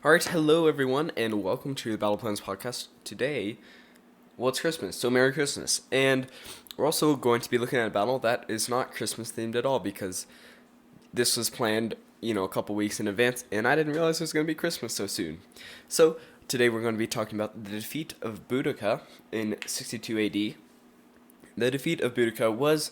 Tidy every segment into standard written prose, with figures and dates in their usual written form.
Alright, hello everyone, and welcome to the BattlePlans podcast. Today, well, it's Christmas, so Merry Christmas. And we're also going to be looking at a battle that is not Christmas themed at all, because this was planned, a couple weeks in advance, and I didn't realize it was going to be Christmas so soon. So, today we're going to be talking about the defeat of Boudica in 62 AD. The defeat of Boudica was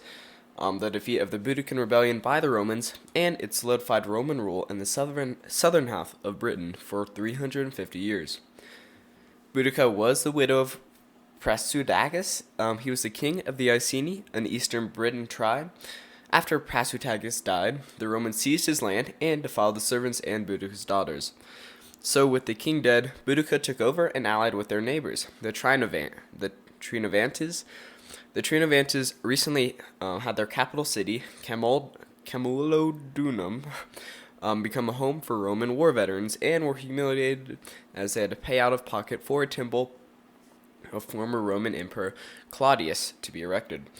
the defeat of the Boudican rebellion by the Romans, and it solidified Roman rule in the southern half of Britain for 350 years. Boudica was the widow of Prasutagus. He was the king of the Iceni, an eastern Briton tribe. After Prasutagus died, the Romans seized his land and defiled the servants and Boudica's daughters. So, with the king dead, Boudica took over and allied with their neighbors, the Trinovantes. The Trinovantes recently had their capital city, Camulodunum, become a home for Roman war veterans and were humiliated as they had to pay out of pocket for a temple of former Roman Emperor Claudius to be erected.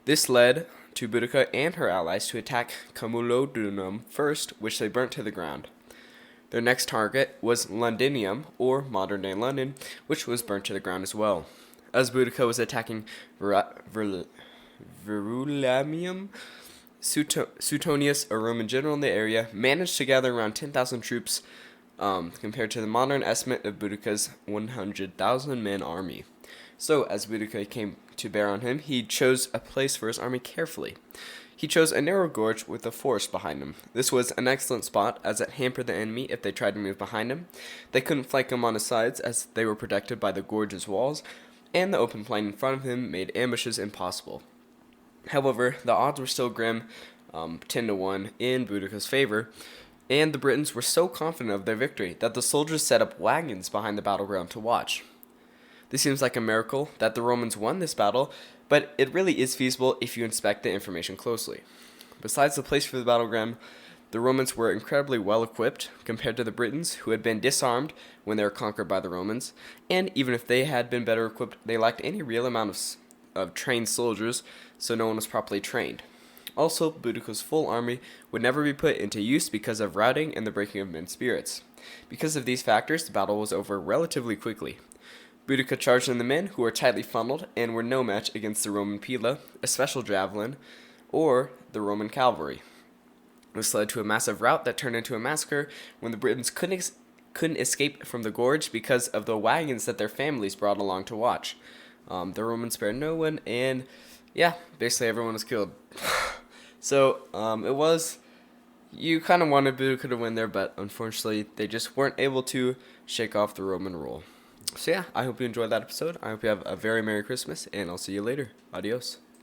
This led to Boudica and her allies to attack Camulodunum first, which they burnt to the ground. Their next target was Londinium, or modern-day London, which was burnt to the ground as well. As Boudica was attacking Verulamium, Suetonius, a Roman general in the area, managed to gather around 10,000 troops compared to the modern estimate of Boudica's 100,000 man army. So, as Boudica came to bear on him, he chose a place for his army carefully. He chose a narrow gorge with a forest behind him. This was an excellent spot, as it hampered the enemy if they tried to move behind him. They couldn't flank him on his sides, as they were protected by the gorge's walls, and the open plain in front of him made ambushes impossible. However, the odds were still grim, 10-1 in Boudica's favor, and the Britons were so confident of their victory that the soldiers set up wagons behind the battleground to watch. This seems like a miracle that the Romans won this battle, but it really is feasible if you inspect the information closely. Besides the place for the battleground, the Romans were incredibly well equipped compared to the Britons, who had been disarmed when they were conquered by the Romans, and even if they had been better equipped, they lacked any real amount of trained soldiers, so no one was properly trained. Also, Boudica's full army would never be put into use because of routing and the breaking of men's spirits. Because of these factors, the battle was over relatively quickly. Boudica charged in the men, who were tightly funneled and were no match against the Roman pila, a special javelin, or the Roman cavalry. This led to a massive rout that turned into a massacre when the Britons couldn't escape from the gorge because of the wagons that their families brought along to watch. The Romans spared no one, and basically everyone was killed. So you kind of wanted Boudica to win there, but unfortunately they just weren't able to shake off the Roman rule. So I hope you enjoyed that episode. I hope you have a very Merry Christmas, and I'll see you later. Adios.